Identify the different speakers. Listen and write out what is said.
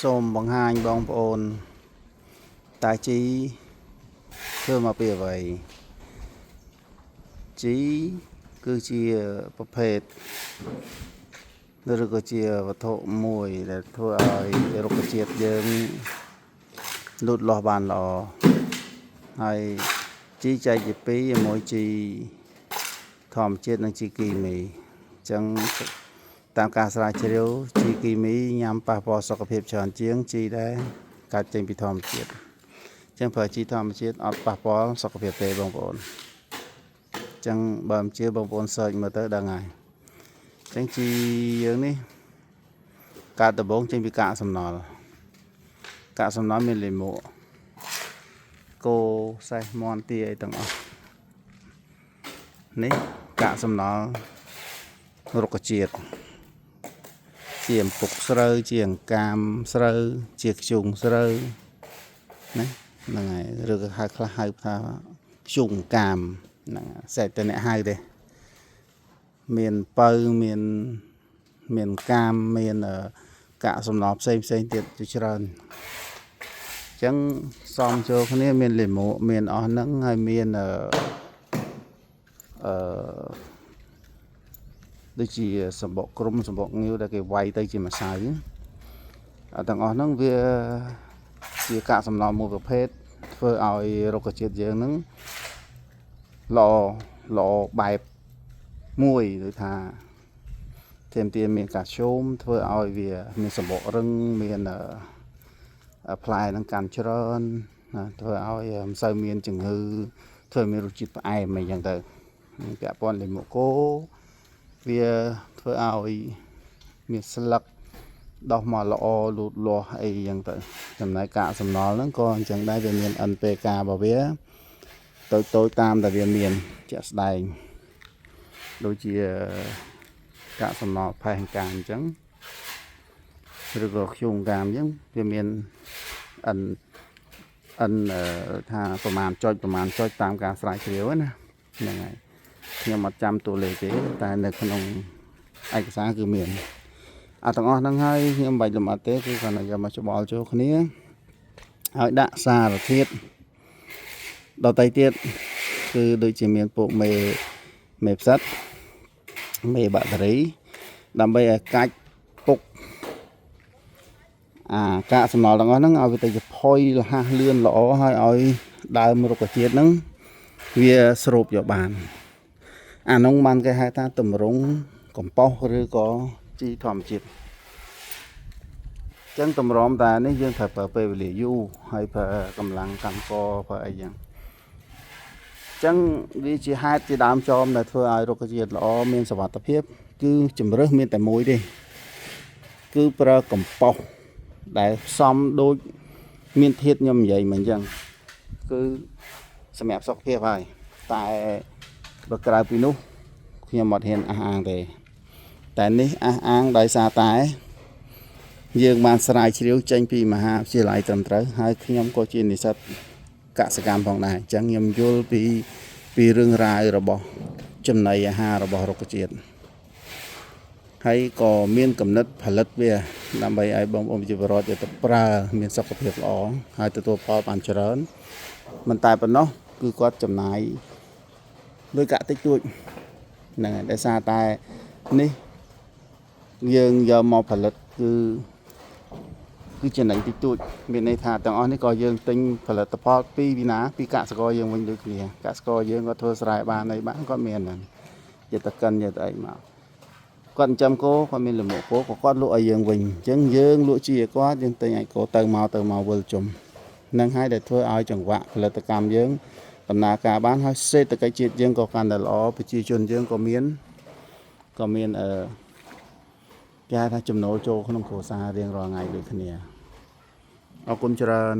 Speaker 1: សូមបង្ហាញបងប្អូនតាជីធ្វើមកពីអ្វីជីគឺជាប្រភេទឬក៏ជាវត្ថុមួយដែលធ្វើឲ្យរុក្ខជាតិយើងលូតលាស់បានល្អហើយជីចែកជាពីរមួយជីធម្មជាតិនិងជីគីមីអញ្ចឹងតាមការស្រាវជ្រាវជីគីមីញ៉ាំប៉ះពាល់សុខភាពច្រើនជាងជីដែលកើតចេញពីធម្មជាតិអញ្ចឹងប្រើជីធម្មជាតិអត់ប៉ះពាល់សុខភាពទេបងប្អូនអញ្ចឹងបើមិនជឿបងប្អូនសើចមើលទៅដឹងហើយអញ្ចឹងជីយើងនេះកើតដំបូងចេញពីកាកសំណល់មានលាមកគោសេះមាន់ទាអីទាំងអស់នេះកាកសំណល់រុក្ខជាតិជាអំពុកស្រូវជាអង្កាមស្រូវជាធ្យូងស្រូវណាហ្នឹងហើយឬក៏ហៅខ្លះហៅថាធ្យូងអង្កាមហ្នឹងសេះតែអ្នកហៅទេមានបើមានកាមមានកាកសំណល់ផ្សេងទៀតជាច្រើនអញ្ចឹងសំចូលគ្នាមានលាមកមានអស់ហ្នឹងហើយមានដូចជាសម្បកក្រុមសម្បកងាវដែលគេវាយទៅជាម្សៅទាំងអស់ហ្នឹងវាជាកាកសំណល់មួយប្រភេទធ្វើឲ្យរុក្ខជាតិយើងហ្នឹងល្អបែបមួយដូចថាទាមមានកាល់ស្យូមធ្វើឲ្យវាមានសម្បករឹងមានផ្លែនឹងកាន់ច្រើនធ្វើឲ្យមិនសូវមានជំងឺធ្វើមានរសជាតិផ្អែមអីចឹងទៅពាក់ព័ន្ធលាមកគោវាធ្វើឲ្យមានស្លឹកដោះមកល្អលូតលាស់អីចឹងទៅចំណែកកាកសំណល់ហ្នឹងក៏អញ្ចឹងដែរវាមាន NPK របស់វាតូចតាមតែវាមានជាក់ស្ដែងដូចជាកាកសំណល់ផេះអង្កាមអញ្ចឹងឬក៏ធ្យូងអង្កាមអញ្ចឹងវាមានថាប្រមាណចុចតាមការស្រាវជ្រាវណាហ្នឹងហើយខ្ញុំអត់ចាំតួលេខទេតែនៅក្នុងឯកសារគឺមានទាំងអស់ហ្នឹងហើយខ្ញុំមិនបាច់លម្អិតទេគឺគ្រាន់តែយកមកច្បល់ចូលគ្នាហើយដាក់សារធាតុដតៃទៀតគឺដូចជាមានពួកមេផ្សិតមេបាក់តេរីដើម្បីឲ្យកាច់ពុកកាកសំណល់ទាំងអស់ហ្នឹងឲ្យវាទៅជាផុយរហ័សលឿនល្អហើយឲ្យដើមរុក្ខជាតិហ្នឹងវាស្រូបយកបានអានោះបានគេហៅថាតម្រង់កំប៉ុស្តឬក៏ជីធម្មជាតិអញ្ចឹងតម្រាំតែនេះយើងត្រូវប្រើពេលវេលាយូរហើយប្រើកម្លាំងកម្មករប្រើអីចឹងអញ្ចឹងវាជាហេតុជាដើមចមដែលធ្វើឲ្យរុក្ខជាតិល្អមានសុវត្ថិភាពគឺជំរើសមានតែមួយទេគឺប្រើកំប៉ុស្តដែលផ្សំដូចមានធាតុខ្ញុំនិយាយមិញអញ្ចឹងគឺសម្រាប់សុខភាពហើយតែបើក្រៅពីនោះខ្ញុំអត់ហ៊ានអះអាងទេតែនេះអះអាងដោយសារតែយើងបានស្រាវជ្រាវចេញពីមហាវិទ្យាល័យត្រឹមត្រូវហើយខ្ញុំក៏ជានិស្សិតកសិកម្មផងដែរអញ្ចឹងខ្ញុំយល់ពីរឿងរ៉ាវរបស់ចំណីអាហាររបស់រុក្ខជាតិហើយក៏មានគំនិតផលិតវាដើម្បីឲ្យបងប្អូនប្រជាពលរដ្ឋយកទៅប្រើមានសុខភាពល្អហើយទទួលផលបានច្រើនមិនតែប៉ុណ្ណោះគឺគាត់ចំណាយលុយកាក់តិចតួចហ្នឹងហើយដោយសារតែនេះយើងយកមកផលិតគឺចំណេញតិចតួចមានន័យថាទាំងអស់នេះក៏យើងទិញផលិតផលពីណាពីកសិករយើងវិញដូចគ្នាកសិករយើងគាត់ធ្វើស្រែបានអីបានគាត់មានហ្នឹងយកទៅកិនយកទៅអីមកគាត់ចិញ្ចឹមគោគាត់មានលំគោក៏គាត់លក់ឲ្យយើងវិញអញ្ចឹងយើងលក់ជីឲ្យគាត់យើងទិញឲ្យគោទៅមកវិលជុំហ្នឹងហើយដែលធ្វើឲ្យចង្វាក់ផលិតកម្មយើងដំណើរការបានហើយសេដ្ឋកិច្ចជាតិយើងក៏កាន់តែល្អប្រជាជនយើងក៏មានគេហៅថាចំណូលចូលក្នុងគ្រួសាររៀងរាល់ថ្ងៃដូចគ្នាអរគុណច្រើន